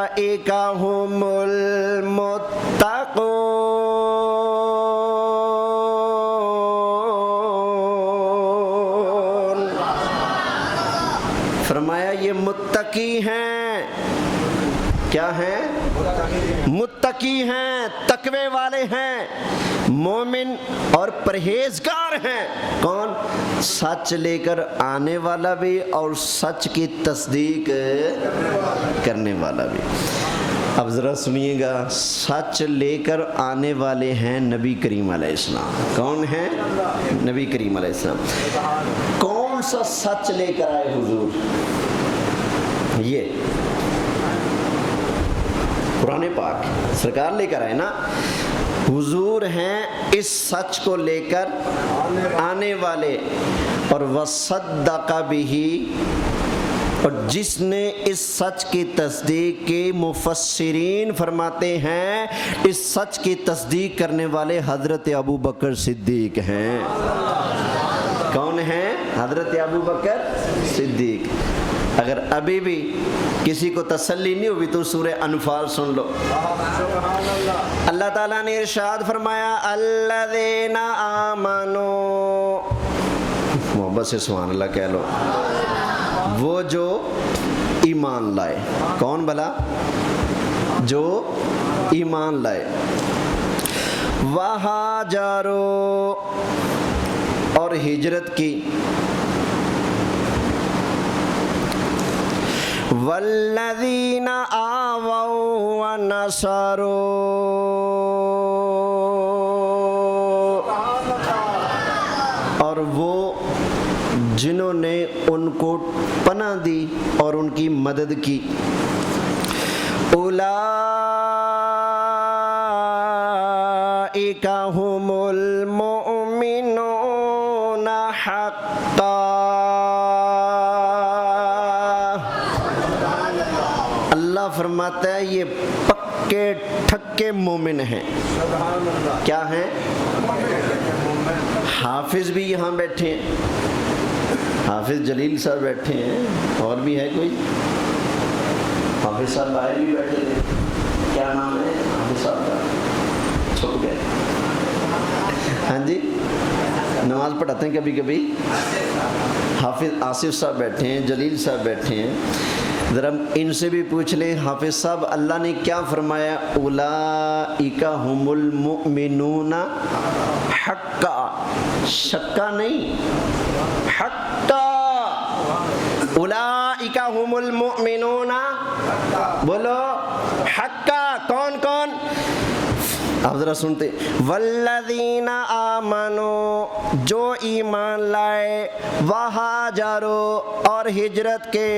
أولئك هم المتقون. فرمایا یہ متقی ہیں. کیا ہیں؟ متقی ہیں، تقوی والے ہیں، مومن اور پرہیزگار ہیں. کون؟ سچ لے کر آنے والا بھی اور سچ کی تصدیق کرنے والا بھی. اب ذرا سنیے گا، سچ لے کر آنے والے ہیں نبی کریم علیہ السلام. کون ہیں؟ نبی کریم علیہ السلام. کون سا سچ لے کر آئے حضور؟ یہ قرآن پاک سرکار لے کر آئے نا. حضور ہیں اس سچ کو لے کر آنے والے. اور وصدق بہ، اور جس نے اس سچ کی تصدیق کی. مفسرین فرماتے ہیں اس سچ کی تصدیق کرنے والے حضرت ابو بکر صدیق ہیں. کون ہیں؟ حضرت ابو بکر صدیق. اگر ابھی بھی کسی کو تسلی نہیں ہوئی تو سورہ انفال سن لو. اللہ تعالیٰ نے ارشاد فرمایا الذین آمنوا، محبت سے سبحان اللہ کہہ لو. وہ جو ایمان لائے. کون بھلا؟ جو ایمان لائے. وہاجروا، اور ہجرت کی. والذین آووا ونصروا، اور وہ جنہوں نے ان کو پناہ دی اور ان کی مدد کی. اولئک هم المؤمنون حقا. اللہ فرماتا ہے یہ پکے ٹھکے مومن ہیں. کیا ہیں؟ حافظ بھی یہاں بیٹھے ہیں، حافظ جلیل صاحب بیٹھے ہیں. اور بھی ہے کوئی؟ حافظ صاحب باہر بھی بیٹھے تھے. کیا نام ہے حافظ صاحب کا؟ چھپ گئے. ہاں جی، نماز پڑھاتے ہیں کبھی کبھی. حافظ آصف صاحب بیٹھے ہیں، جلیل صاحب بیٹھے ہیں. ذرا ان سے بھی پوچھ لیں حافظ صاحب اللہ نے کیا فرمایا؟ اولئک هم المؤمنون حقا. شکا نہیں، حقا. اولئک هم المؤمنون، بولو حقا. کون کون؟ آپ ذرا سنتے. والذین آمنوا، جو ایمان لائے. وہاجروا، اور ہجرت کے.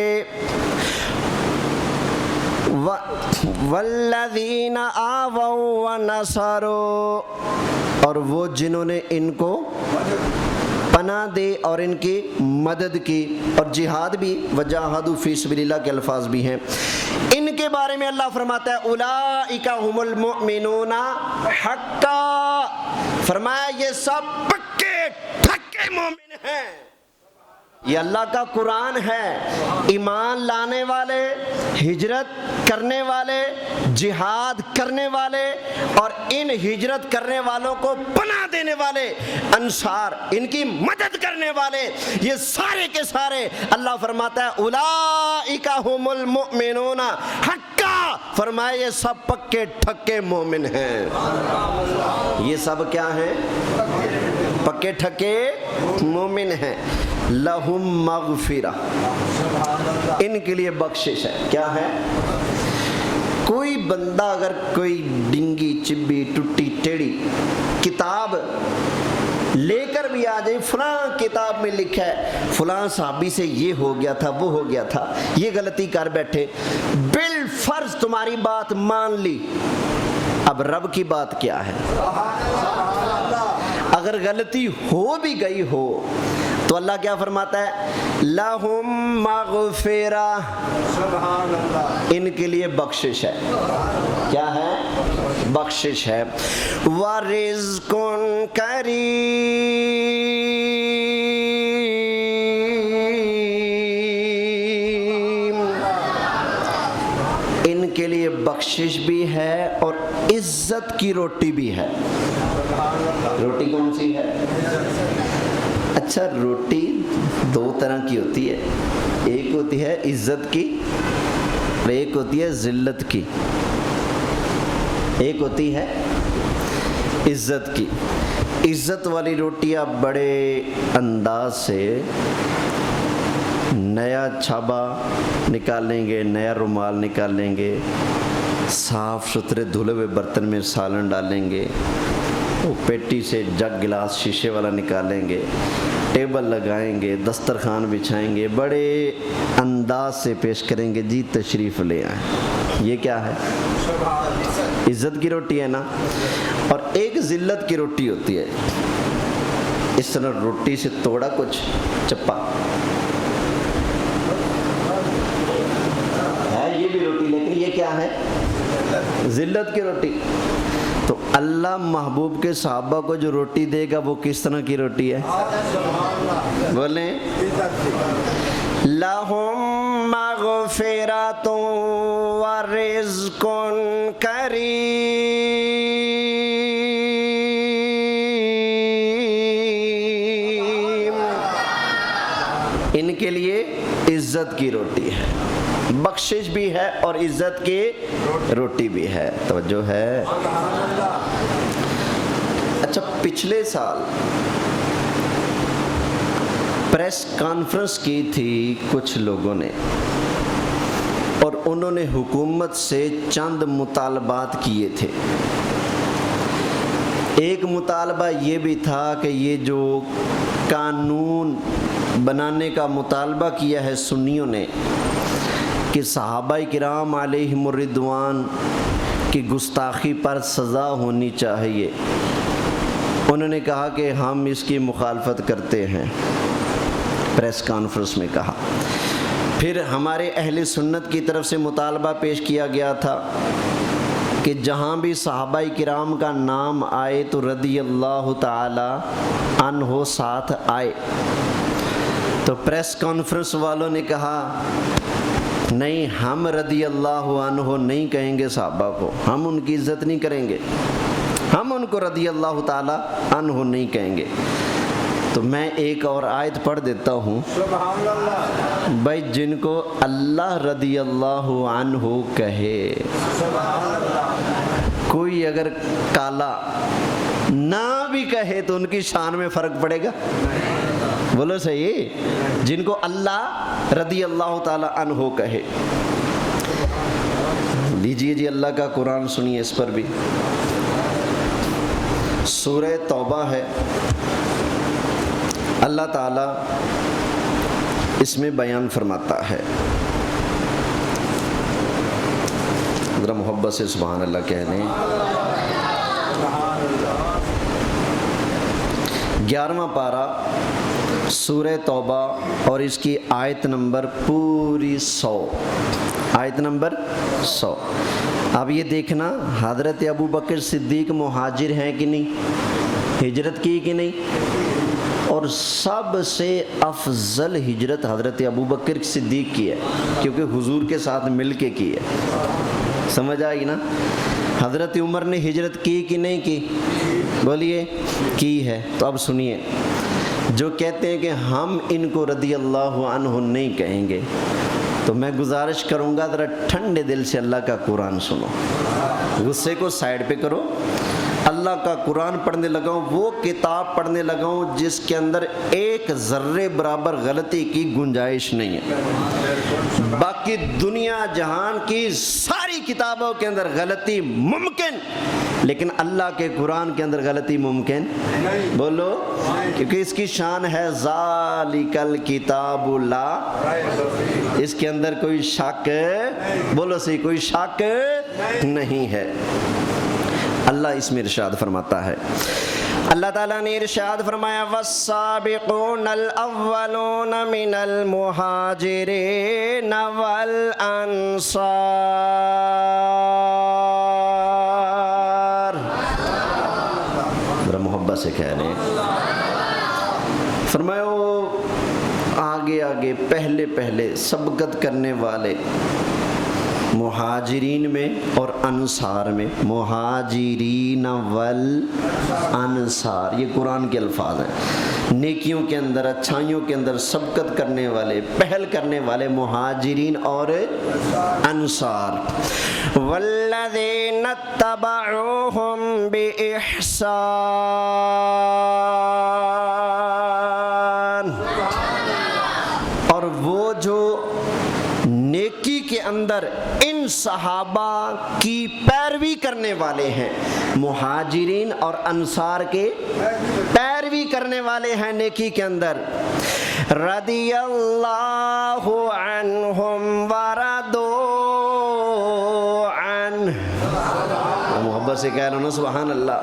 والذین آووا ونصروا، اور وہ جنہوں نے ان کو پناہ دے اور ان کی مدد کی. اور جہاد بھی، وجاہدوا فی سبیل اللہ کے الفاظ بھی ہیں. ان کے بارے میں اللہ فرماتا ہے اولئک هم المؤمنون حقا. فرمایا یہ سب پکے ٹھکے مومن ہیں. یہ اللہ کا قرآن ہے. ایمان لانے والے، ہجرت کرنے والے، جہاد کرنے والے، اور ان ہجرت کرنے والوں کو پناہ دینے والے انصار، ان کی مدد کرنے والے، یہ سارے کے سارے اللہ فرماتا ہے اولئک هم المؤمنون حقا. فرمایا یہ سب پکے ٹھکے مومن ہیں. یہ سب کیا ہیں؟ پکے ٹھکے مومن ہیں. لہم مغفرہ، ان کے لیے بخشش ہے. کیا ہے؟ کوئی بندہ اگر کوئی ڈنگی چبی ٹوٹی ٹیڑھی کتاب لے کر بھی آ جائے، فلاں کتاب میں لکھا ہے فلاں صحابی سے یہ ہو گیا تھا، وہ ہو گیا تھا، یہ غلطی کر بیٹھے، بالفرض تمہاری بات مان لی. اب رب کی بات کیا ہے؟ اگر غلطی ہو بھی گئی ہو تو اللہ کیا فرماتا ہے؟ لہم مغفرہ، ان کے لیے بخشش ہے. کیا ہے؟ بخشش ہے. ورزق کریم، لیے بخشش بھی ہے اور عزت کی روٹی بھی ہے۔ روٹی کون سی ہے؟ اچھا، روٹی دو طرح کی ہوتی ہے، ایک ہوتی ہے عزت کی اور ایک ہوتی ہے ذلت کی۔ ایک ہوتی ہے عزت کی۔ عزت والی روٹی آپ بڑے انداز سے نیا چھابا نکالیں گے، نیا رومال نکالیں گے، صاف ستھرے دھلے ہوئے برتن میں سالن ڈالیں گے، وہ پیٹی سے جگ گلاس شیشے والا نکالیں گے، ٹیبل لگائیں گے، دسترخوان بچھائیں گے، بڑے انداز سے پیش کریں گے، جی تشریف لے آئیں۔ یہ کیا ہے؟ عزت کی روٹی ہے نا۔ اور ایک ذلت کی روٹی ہوتی ہے، اس طرح روٹی سے توڑا کچھ چپا ہے، یہ بھی روٹی، لیکن یہ کیا ہے؟ ذلت کی روٹی۔ تو اللہ محبوب کے صحابہ کو جو روٹی دے گا وہ کس طرح کی روٹی ہے؟ بولیں، لَهُم مَغْفِرَةٌ وَرِزْقٌ کریم۔ ان کے لیے عزت کی روٹی ہے، بخشش بھی ہے اور عزت کی روٹی بھی ہے۔ توجہ ہے؟ اچھا، پچھلے سال پریس کانفرنس کی تھی کچھ لوگوں نے، اور انہوں نے حکومت سے چند مطالبات کیے تھے۔ ایک مطالبہ یہ بھی تھا کہ یہ جو قانون بنانے کا مطالبہ کیا ہے سنیوں نے کہ صحابہ کرام علیہم الرضوان کی گستاخی پر سزا ہونی چاہیے، انہوں نے کہا کہ ہم اس کی مخالفت کرتے ہیں، پریس کانفرنس میں کہا۔ پھر ہمارے اہل سنت کی طرف سے مطالبہ پیش کیا گیا تھا کہ جہاں بھی صحابہ کرام کا نام آئے تو رضی اللہ تعالی عنہ ساتھ آئے۔ تو پریس کانفرنس والوں نے کہا نہیں، ہم رضی اللہ عنہ نہیں کہیں گے صحابہ کو، ہم ان کی عزت نہیں کریں گے، ہم ان کو رضی اللہ تعالی عنہ نہیں کہیں گے۔ تو میں ایک اور آیت پڑھ دیتا ہوں، بھائی جن کو اللہ رضی اللہ عنہ کہے، کوئی اگر کالا نہ بھی کہے تو ان کی شان میں فرق پڑے گا؟ بولو صحیح، جن کو اللہ رضی اللہ تعالی عنہ کہے۔ لیجئے جی اللہ کا قرآن سنیے، اس پر بھی سورہ توبہ ہے، اللہ تعالیٰ اس میں بیان فرماتا ہے، ذرا محبت سے سبحان اللہ کہہ لیں۔ 11واں پارہ سورہ توبہ اور اس کی آیت نمبر پوری 100، آیت نمبر 100۔ اب یہ دیکھنا، حضرت ابو بکر صدیق مہاجر ہیں کہ نہیں، ہجرت کی کہ نہیں، اور سب سے افضل ہجرت حضرت ابو بکر صدیق کی ہے، کیونکہ حضور کے ساتھ مل کے کی ہے۔ سمجھ آئے گی نا؟ حضرت عمر نے ہجرت کی کہ نہیں کی؟ بولیے، کی ہے۔ تو اب سنیے، جو کہتے ہیں کہ ہم ان کو رضی اللہ عنہ نہیں کہیں گے، تو میں گزارش کروں گا ذرا ٹھنڈے دل سے اللہ کا قرآن سنو، غصے کو سائیڈ پہ کرو۔ اللہ کا قرآن پڑھنے لگا ہوں، وہ کتاب پڑھنے لگا ہوں جس کے اندر ایک ذرے برابر غلطی کی گنجائش نہیں ہے۔ باقی دنیا جہان کی ساری کتابوں کے اندر غلطی ممکن، لیکن اللہ کے قرآن کے اندر غلطی ممکن نہیں۔ بولو، کیونکہ اس کی شان ہے ذالک الکتاب لا، اس کے اندر کوئی شک، بولو صحیح، کوئی شک نہیں ہے۔ اللہ اس میں ارشاد فرماتا ہے، اللہ تعالیٰ نے ارشاد فرمایا والسابقون الاولون من المہاجرین والانصار۔ ذرا محبت سے کہہ رہے ہیں، فرمایا وہ آگے آگے پہلے پہلے سبقت کرنے والے مہاجرین میں اور انصار میں، مہاجرین والانصار، یہ قرآن کے الفاظ ہیں۔ نیکیوں کے اندر، اچھائیوں کے اندر سبقت کرنے والے، پہل کرنے والے مہاجرین اور انصار۔ والذین اتبعوہم بإحسان، اور وہ جو نیکی کے اندر ان صحابہ کی پیروی کرنے والے ہیں، مہاجرین اور انصار کے پیروی کرنے والے ہیں نیکی کے اندر، رضی اللہ عنہم ورضوا عنہ، محبت سے کہہ رہا ہوں نا سبحان اللہ،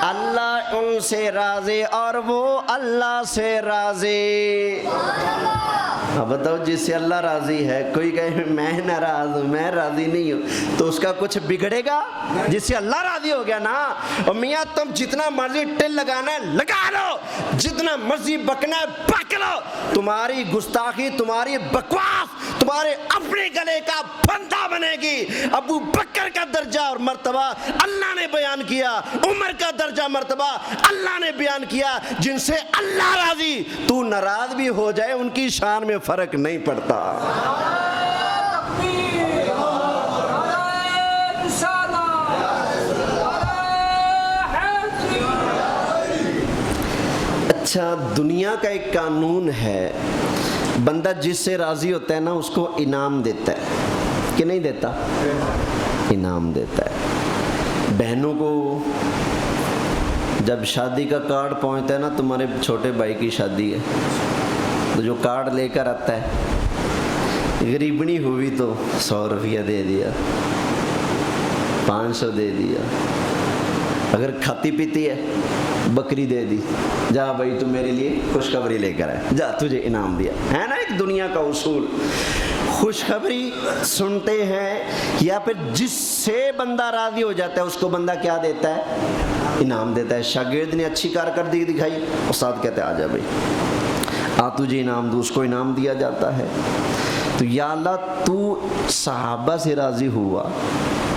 اللہ ان سے راضی اور وہ اللہ سے راضی۔ اب بتاؤ، جس سے اللہ راضی ہے، کوئی کہے میں ناراض ہوں، میں راضی نہیں ہوں، تو اس کا کچھ بگڑے گا؟ جس سے اللہ راضی ہو گیا نا، اور میاں تم جتنا مرضی ٹل لگانا ہے لگا لو، جتنا مرضی بکنا ہے بک لو، تمہاری گستاخی، تمہاری بکواس تمہارے اپنے گلے کا پھندا بنے گی۔ ابو بکر کا درجہ اور مرتبہ اللہ نے بیان کیا، عمر کا درجہ مرتبہ اللہ نے بیان کیا، جن سے اللہ راضی، تو ناراض بھی ہو جائے ان کی شان میں فرق نہیں پڑتا۔ اچھا، دنیا کا ایک قانون ہے، بندہ جس سے راضی ہوتا ہے نا اس کو انعام دیتا ہے کہ نہیں دیتا؟ انعام دیتا ہے۔ بہنوں کو جب شادی کا کارڈ پہنچتا ہے نا، تمہارے چھوٹے بھائی کی شادی ہے تو جو کارڈ لے کر آتا ہے، غریبنی ہوئی تو 100 روپیہ دے دیا، 500 دے دیا، اگر کھاتی پیتی ہے بکری دے دی، جا بھائی تو میرے لیے خوشخبری لے کر آئے، جا تجھے انعام دیا، ہے نا ایک دنیا کا اصول۔ خوشخبری سنتے ہیں یا پھر جس سے بندہ راضی ہو جاتا ہے اس کو بندہ کیا دیتا ہے؟ انعام دیتا ہے۔ شاگرد نے اچھی کارکردگی دکھائی، استاد کہتے ہیں آ جا بھائی، آ تجھے انعام دو، اس کو انعام دیا جاتا ہے۔ تو یا اللہ تو صحابہ سے راضی ہوا،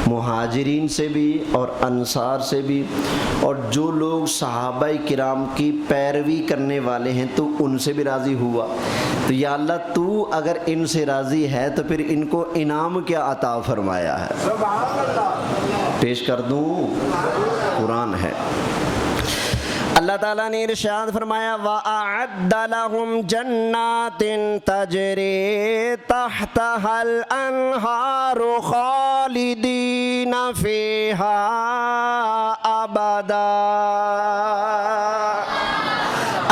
مہاجرین سے بھی اور انصار سے بھی، اور جو لوگ صحابہ کرام کی پیروی کرنے والے ہیں تو ان سے بھی راضی ہوا۔ تو یا اللہ تو اگر ان سے راضی ہے تو پھر ان کو انعام کیا عطا فرمایا ہے؟ پیش کر دوں، قرآن ہے۔ اللہ تعالیٰ نے ارشاد فرمایا وَأَعَدَّ لَهُمْ جَنَّاتٍ تَجْرِي تَحْتَهَا الْأَنْهَارُ خَالِدِينَ فِيهَا أَبَدًا۔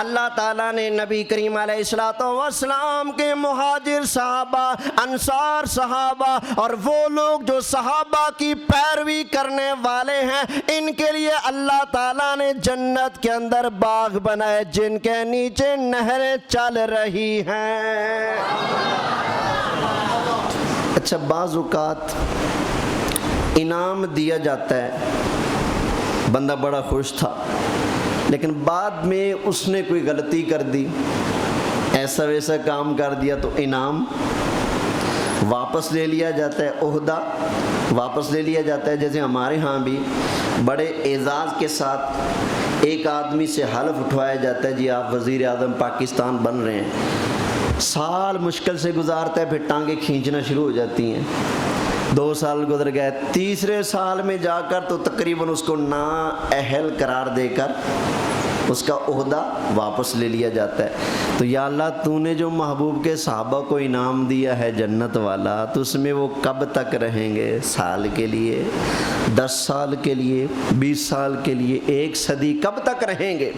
اللہ تعالیٰ نے نبی کریم علیہ السلام کے مہاجر صحابہ، انصار صحابہ اور وہ لوگ جو صحابہ کی پیروی کرنے والے ہیں، ان کے لیے اللہ تعالیٰ نے جنت کے اندر باغ بنائے جن کے نیچے نہریں چل رہی ہیں۔ اچھا، بعض اوقات انعام دیا جاتا ہے، بندہ بڑا خوش تھا، لیکن بعد میں اس نے کوئی غلطی کر دی، ایسا ویسا کام کر دیا، تو انعام واپس لے لیا جاتا ہے، عہدہ واپس لے لیا جاتا ہے۔ جیسے ہمارے ہاں بھی بڑے اعزاز کے ساتھ ایک آدمی سے حلف اٹھوایا جاتا ہے، جی آپ وزیر اعظم پاکستان بن رہے ہیں، سال مشکل سے گزارتا ہے، پھر ٹانگیں کھینچنا شروع ہو جاتی ہیں، 2 سال گزر گئے، تیسرے سال میں جا کر تو تقریباً اس کو نااہل قرار دے کر اس کا عہدہ واپس لے لیا جاتا ہے۔ تو یا اللہ تو نے جو محبوب کے صحابہ کو انعام دیا ہے جنت والا، تو اس میں وہ کب تک رہیں گے؟ سال کے لیے، 10 سال کے لیے، 20 سال کے لیے، 1 صدی، کب تک رہیں گے؟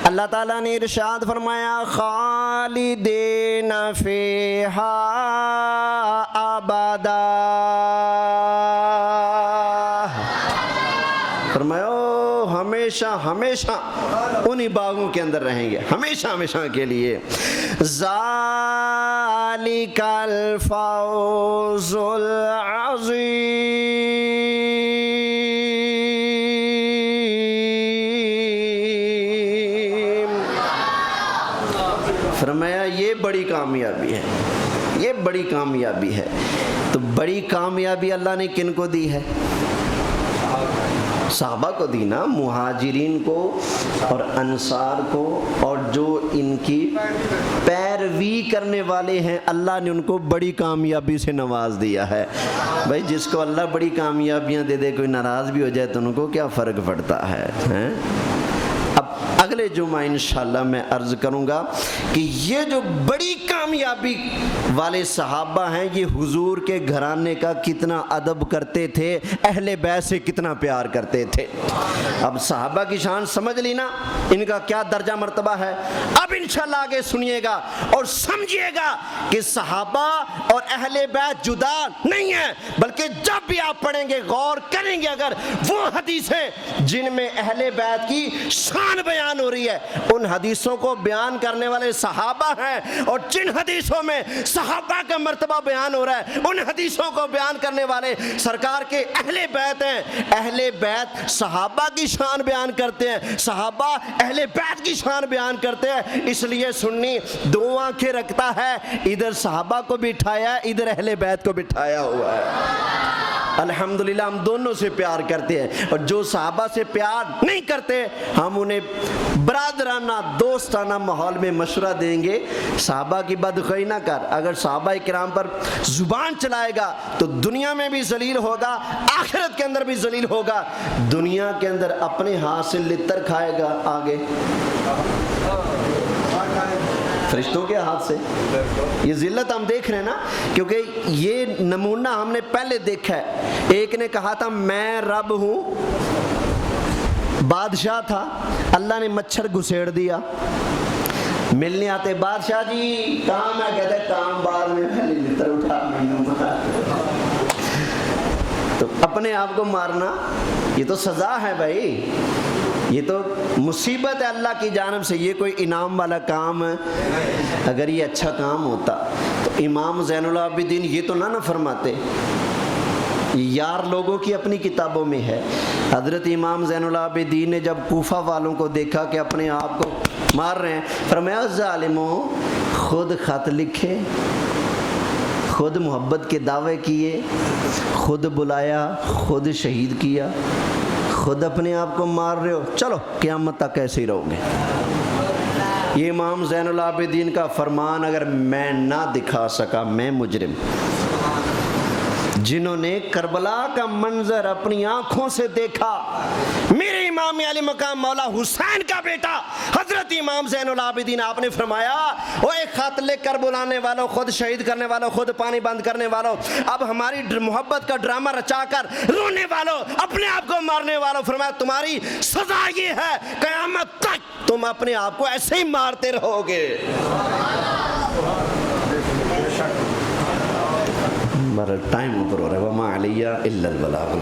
اللہ تعالیٰ نے ارشاد فرمایا خالدین فیہا ابدا، فرمایا ہمیشہ ہمیشہ انہی باغوں کے اندر رہیں گے، ہمیشہ ہمیشہ کے لیے۔ ذالک الفوز العظیم، فرمایا یہ بڑی کامیابی کامیابی ہے، یہ بڑی کامیابی ہے۔ تو بڑی کامیابی اللہ نے کن کو دی ہے؟ صحابہ کو دی نا، مہاجرین کو اور انصار کو، اور جو ان کی پیروی کرنے والے ہیں اللہ نے ان کو بڑی کامیابی سے نواز دیا ہے۔ بھائی جس کو اللہ بڑی کامیابیاں دے دے، کوئی ناراض بھی ہو جائے تو ان کو کیا فرق پڑتا ہے؟ اب اگلے جمعہ انشاءاللہ میں عرض کروں گا کہ یہ جو بڑی کامیابی والے صحابہ ہیں یہ حضور کے گھرانے کا کتنا ادب کرتے تھے، اہل بیت سے کتنا پیار کرتے تھے۔ اب صحابہ کی شان سمجھ لی نا، ان کا کیا درجہ مرتبہ ہے۔ اب انشاءاللہ آگے سنیے گا اور سمجھیے گا کہ صحابہ اور اہل بیت جدا نہیں ہیں، بلکہ جب بھی آپ پڑھیں گے غور کریں گے اگر وہ حدیثیں جن میں اہل بیت کی شان بیان ہو رہی ہے، ان حدیثوں کو بیان کرنے والے صحابہ ہیں، اور جن حدیثوں میں صحابہ کا مرتبہ بیان ہو رہا ہے ان حدیثوں کو بیان کرنے والے سرکار کے اہل بیت ہیں۔ اہل بیت صحابہ کی شان بیان کرتے ہیں، صحابہ اہل بیت کی شان بیان کرتے ہیں، اس لیے سنی دو آنکھیں رکھتا ہے، ادھر صحابہ کو بٹھایا ہے، ادھر اہل بیت کو بٹھایا ہوا ہے۔ الحمدللہ ہم دونوں سے پیار کرتے ہیں، اور جو صحابہ سے پیار نہیں کرتے ہم انہیں برادرانہ دوستانہ ماحول میں مشورہ دیں گے، صحابہ کی بدخواہی نہ کر۔ اگر صحابہ کرام پر زبان چلائے گا تو دنیا میں بھی ذلیل ہوگا، آخرت کے اندر بھی ذلیل ہوگا۔ دنیا کے اندر اپنے ہاتھ سے لتر کھائے گا، آگے فرشتوں کے ہاتھ سے۔ یہ ذلت ہم دیکھ رہے ہیں نا، کیونکہ یہ نمونہ ہم نے پہلے دیکھا ہے۔ ایک نے کہا تھا میں رب ہوں، بادشاہ تھا، اللہ نے مچھر گھسیڑ دیا، ملنے آتے بادشاہ جی کام ہے، کہتے کام بعد میں، پہلے لتر اٹھا تو اپنے آپ کو مارنا یہ تو سزا ہے بھائی، یہ تو مصیبت ہے اللہ کی جانب سے، یہ کوئی انعام والا کام ہے۔ اگر یہ اچھا کام ہوتا تو امام زین العابدین یہ تو نہ فرماتے، یار لوگوں کی اپنی کتابوں میں ہے۔ حضرت امام زین العابدین نے جب کوفہ والوں کو دیکھا کہ اپنے آپ کو مار رہے ہیں، فرمایا ظالموں، خود خط لکھے، خود محبت کے دعوے کیے، خود بلایا، خود شہید کیا، خود اپنے آپ کو مار رہے ہو، چلو قیامت تک ایسے ہی رہو گے۔ یہ امام زین العابدین کا فرمان اگر میں نہ دکھا سکا، میں مجرم، جنہوں نے کربلا کا منظر اپنی آنکھوں سے دیکھا، میرے امام علی مقام مولا حسین کا بیٹا حضرت امام زین العابدین، آپ نے فرمایا وہ ایک خط لکھ کر بلانے والوں، خود شہید کرنے والوں، خود پانی بند کرنے والوں، اب ہماری محبت کا ڈرامہ رچا کر رونے والوں، اپنے آپ کو مارنے والوں، فرمایا تمہاری سزا یہ ہے قیامت تک تم اپنے آپ کو ایسے ہی مارتے رہو گے۔ ہمارا ٹائم اوپر ہو رہا ہے، وما علیہ الا البلاغ۔